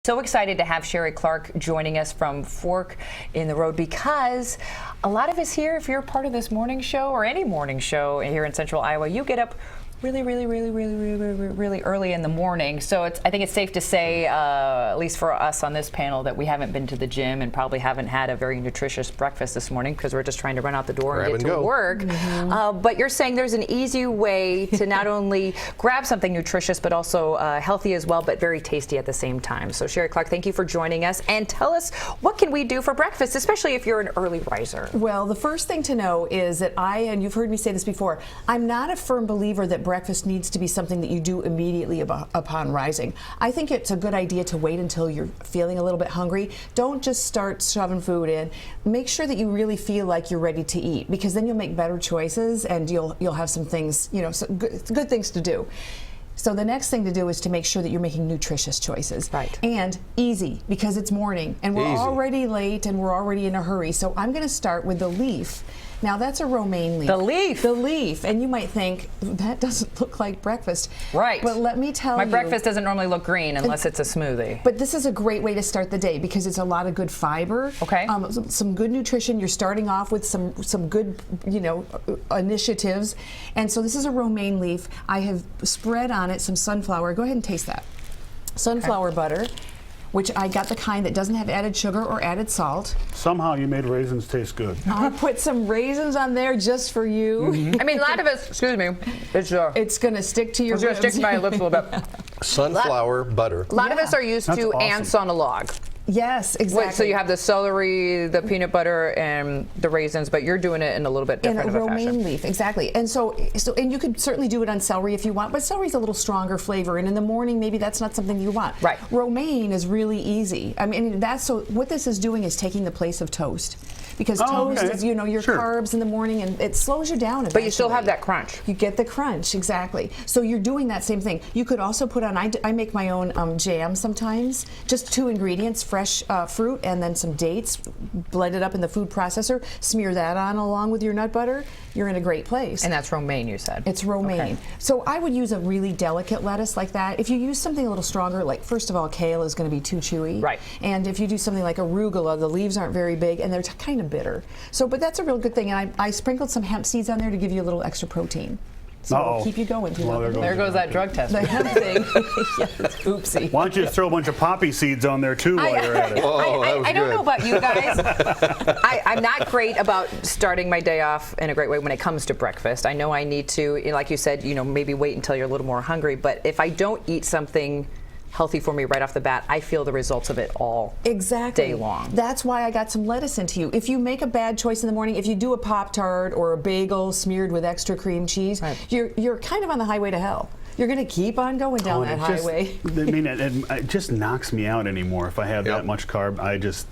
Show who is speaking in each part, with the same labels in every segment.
Speaker 1: So excited to have Sheree Clark joining us from Fork in the Road, because a lot of us here, if you're part of this morning show or any morning show here in Central Iowa, you get up really early in the morning. So I think it's safe to say, at least for us on this panel, that we haven't been to the gym and probably haven't had a very nutritious breakfast this morning because we're just trying to run out the door and get to work. Mm-hmm. But you're saying there's an easy way to not only grab something nutritious but also healthy as well, but very tasty at the same time. So Sheree Clark, thank you for joining us, and tell us, what can we do for breakfast, especially if you're an early riser?
Speaker 2: Well, the first thing to know is that and you've heard me say this before, I'm not a firm believer that breakfast needs to be something that you do immediately upon rising. I think it's a good idea to wait until you're feeling a little bit hungry. Don't just start shoving food in. Make sure that you really feel like you're ready to eat, because then you'll make better choices and you'll have some things, some good things to do. So the next thing to do is to make sure that you're making nutritious choices.
Speaker 1: Right.
Speaker 2: And easy, because it's morning and we're already late and we're already in a hurry. So I'm going to start with the leaf. Now that's a romaine leaf.
Speaker 1: The leaf?
Speaker 2: The leaf. And you might think, that doesn't look like breakfast.
Speaker 1: Right.
Speaker 2: But let me tell you.
Speaker 1: My breakfast doesn't normally look green unless it's a smoothie.
Speaker 2: But this is a great way to start the day because it's a lot of good fiber.
Speaker 1: Okay.
Speaker 2: Some good nutrition. You're starting off with some good, initiatives. And so this is a romaine leaf. I have spread on it some sunflower. Go ahead and taste that. Sunflower butter, which I got the kind that doesn't have added sugar or added salt.
Speaker 3: Somehow you made raisins taste good.
Speaker 2: I put some raisins on there just for you.
Speaker 1: Mm-hmm. I mean, a lot of us, excuse me, it's
Speaker 2: going to stick to your
Speaker 1: ribs. It's going to stick to my lips a little bit.
Speaker 4: Sunflower butter.
Speaker 1: A lot of us are used to ants on a log.
Speaker 2: Yes, exactly.
Speaker 1: So you have the celery, the peanut butter, and the raisins, but you're doing it in a little bit different of a fashion.
Speaker 2: In a romaine leaf, exactly. And and you could certainly do it on celery if you want, but celery's a little stronger flavor, and in the morning maybe that's not something you want.
Speaker 1: Right.
Speaker 2: Romaine is really easy. I mean, what this is doing is taking the place of toast. Because toast is, your carbs in the morning, and it slows you down eventually.
Speaker 1: But you still have that crunch.
Speaker 2: You get the crunch, exactly. So you're doing that same thing. You could also put on, I make my own jam sometimes, just 2 ingredients, fresh fruit and then some dates, blend it up in the food processor, smear that on along with your nut butter. You're in a great place.
Speaker 1: And that's romaine, you said?
Speaker 2: It's romaine.
Speaker 1: Okay.
Speaker 2: So I would use a really delicate lettuce like that. If you use something a little stronger, like first of all, kale is going to be too chewy.
Speaker 1: Right.
Speaker 2: And if you do something like arugula, the leaves aren't very big and they're kind of bitter. So, but that's a real good thing. And I sprinkled some hemp seeds on there to give you a little extra protein. So it'll keep you going.
Speaker 1: There goes that drug test.
Speaker 2: The hemp thing. Yes, oopsie.
Speaker 3: Why don't you throw a bunch of poppy seeds on there too while you're at it?
Speaker 1: I don't know about you guys. I'm not great about starting my day off in a great way when it comes to breakfast. I know I need to, like you said, maybe wait until you're a little more hungry. But if I don't eat something healthy for me right off the bat, I feel the results of it all day long.
Speaker 2: That's why I got some lettuce into you. If you make a bad choice in the morning, if you do a Pop-Tart or a bagel smeared with extra cream cheese, you're kind of on the highway to hell. You're going to keep on going down that highway.
Speaker 3: It just knocks me out anymore if I have that much carb. I just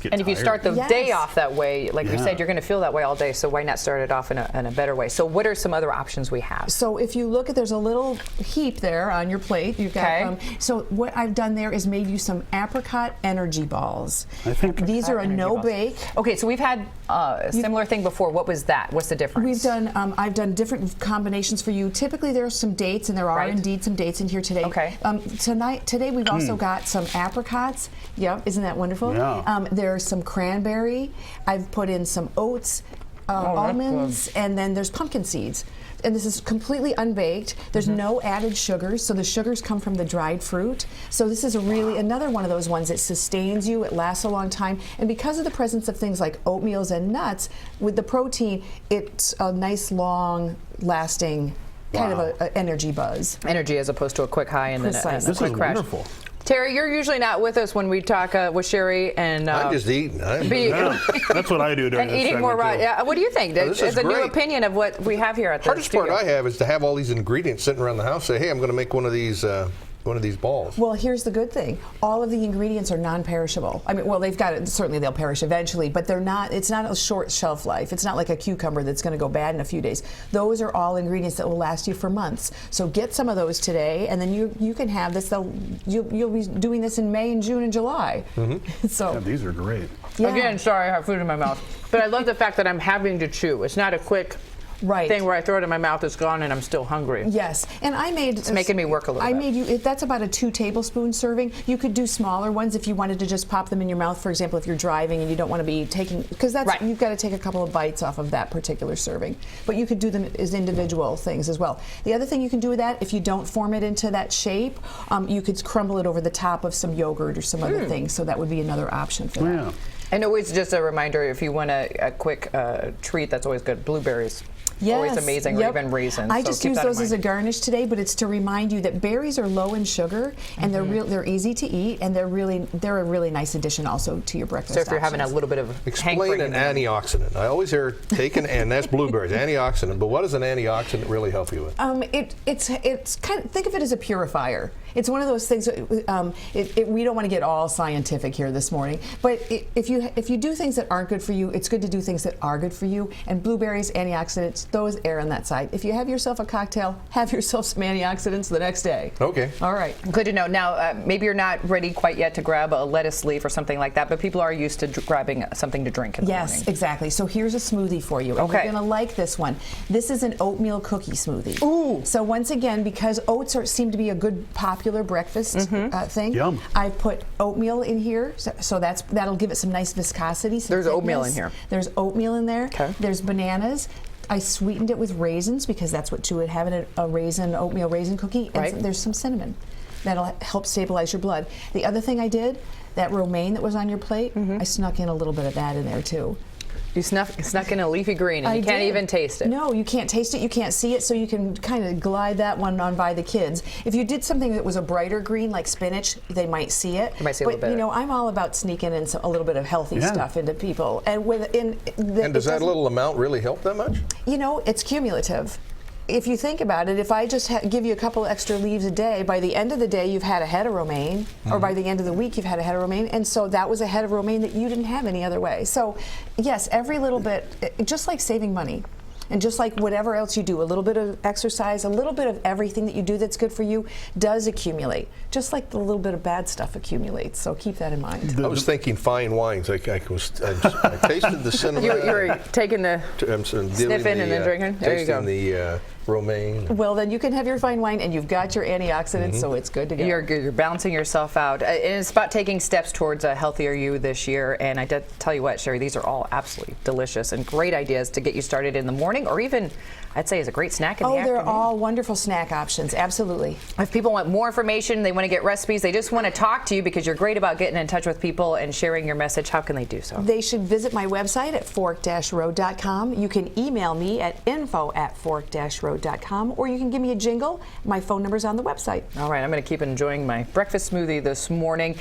Speaker 3: get
Speaker 1: And if
Speaker 3: tired.
Speaker 1: you start the day off that way, like we said, you're going to feel that way all day, so why not start it off in a better way? So what are some other options we have?
Speaker 2: So if you look at, there's a little heap there on your plate. You've got, so what I've done there is made you some Apricot Energy Balls.
Speaker 3: I think
Speaker 2: these are a no-bake.
Speaker 1: Okay, so we've had a similar thing before. What was that? What's the difference?
Speaker 2: We've done, I've done different combinations for you. Typically there's some dates, and there are indeed some dates in here today.
Speaker 1: Okay.
Speaker 2: Today we've also got some apricots. Yep, isn't that wonderful?
Speaker 3: Yeah.
Speaker 2: There's some cranberry. I've put in some oats, almonds, and then there's pumpkin seeds. And this is completely unbaked. There's no added sugars, so the sugars come from the dried fruit. So this is another one of those ones that sustains you. It lasts a long time. And because of the presence of things like oatmeals and nuts, with the protein, it's a nice, long-lasting kind of an energy buzz.
Speaker 1: Energy as opposed to a quick high and then a quick
Speaker 3: This is
Speaker 1: crash.
Speaker 3: wonderful.
Speaker 1: Terry, you're usually not with us when we talk with Sheree and
Speaker 4: I'm just eating.
Speaker 3: That's what I do during
Speaker 1: and
Speaker 3: this
Speaker 1: eating more
Speaker 3: segment,
Speaker 1: raw. What do you think?
Speaker 4: This is
Speaker 1: a new
Speaker 4: great.
Speaker 1: opinion of what we have here at the
Speaker 4: Hardest
Speaker 1: studio.
Speaker 4: part I have is to have all these ingredients sitting around the house. Say, hey, I'm going to make one of these balls.
Speaker 2: Well, here's the good thing. All of the ingredients are non-perishable. I mean, well, they've got it. Certainly, they'll perish eventually, but they're not. It's not a short shelf life. It's not like a cucumber that's going to go bad in a few days. Those are all ingredients that will last you for months. So get some of those today, and then you can have this. You'll be doing this in May and June and July. So
Speaker 3: these are great.
Speaker 1: Again, sorry, I have food in my mouth, but I love the fact that I'm having to chew. It's not a quick thing where I throw it in my mouth, it's gone, and I'm still hungry.
Speaker 2: Yes, and I made.
Speaker 1: It's making me work a little bit.
Speaker 2: I made you. That's about a 2 tablespoon serving. You could do smaller ones if you wanted to just pop them in your mouth. For example, if you're driving and you don't want to be taking, because that's you've got to take a couple of bites off of that particular serving. But you could do them as individual things as well. The other thing you can do with that, if you don't form it into that shape, you could crumble it over the top of some yogurt or some other things. So that would be another option for that.
Speaker 1: And always just a reminder, if you want a quick treat, that's always good. Blueberries.
Speaker 2: Yes.
Speaker 1: Always amazing, or even raisins.
Speaker 2: I just use those as a garnish today, but it's to remind you that berries are low in sugar and they're easy to eat, and they're a really nice addition also to your breakfast.
Speaker 1: So if you're having a little bit of
Speaker 4: explain an antioxidant. I always hear and that's blueberries, antioxidant. But what does an antioxidant really help you with?
Speaker 2: It's kind of, think of it as a purifier. It's one of those things. We don't want to get all scientific here this morning, but if you do things that aren't good for you, it's good to do things that are good for you. And blueberries, antioxidants, those err on that side. If you have yourself a cocktail, have yourself some antioxidants the next day.
Speaker 4: Okay.
Speaker 2: All right.
Speaker 1: Good to know. Now, maybe you're not ready quite yet to grab a lettuce leaf or something like that, but people are used to grabbing something to drink in the morning.
Speaker 2: Yes, exactly. So here's a smoothie for you. And you're going to like this one. This is an oatmeal cookie smoothie.
Speaker 1: Ooh.
Speaker 2: So once again, because oats seem to be a good popular breakfast thing,
Speaker 3: Yum.
Speaker 2: I put oatmeal in here, so that'll give it some nice viscosity.
Speaker 1: There's oatmeal in here.
Speaker 2: There's oatmeal in there.
Speaker 1: Okay.
Speaker 2: There's bananas. I sweetened it with raisins because that's what you would have in a oatmeal raisin cookie. And there's some cinnamon. That'll help stabilize your blood. The other thing I did, that romaine that was on your plate, I snuck in a little bit of that in there too.
Speaker 1: You snuck in a leafy green, and you can't even taste it.
Speaker 2: No, you can't taste it, you can't see it, so you can kind of glide that one on by the kids. If you did something that was a brighter green, like spinach, they might see it.
Speaker 1: They might see a little bit.
Speaker 2: But, you know, I'm all about sneaking in a little bit of healthy stuff into people. And
Speaker 4: does that little amount really help that much?
Speaker 2: You know, it's cumulative. If you think about it, if I just give you a couple extra leaves a day, by the end of the day you've had a head of romaine, or by the end of the week you've had a head of romaine, and so that was a head of romaine that you didn't have any other way. So yes, every little bit, just like saving money, and just like whatever else you do, a little bit of exercise, a little bit of everything that you do that's good for you does accumulate, just like the little bit of bad stuff accumulates. So keep that in mind.
Speaker 4: I was thinking fine wines. I tasted the cinnamon.
Speaker 1: You were taking the sniffing and then drinking? There you go.
Speaker 4: Tasting the romaine.
Speaker 2: Well, then you can have your fine wine, and you've got your antioxidants, so it's good to go.
Speaker 1: You're balancing yourself out. And it's about taking steps towards a healthier you this year. And I tell you what, Sheree, these are all absolutely delicious and great ideas to get you started in the morning, or even, I'd say, as a great snack in the afternoon.
Speaker 2: Oh, they're all wonderful snack options, absolutely.
Speaker 1: If people want more information, they want to get recipes, they just want to talk to you because you're great about getting in touch with people and sharing your message, how can they do so?
Speaker 2: They should visit my website at fork-road.com. You can email me at info@fork-road.com, or you can give me a jingle. My phone number's on the website.
Speaker 1: All right, I'm going to keep enjoying my breakfast smoothie this morning.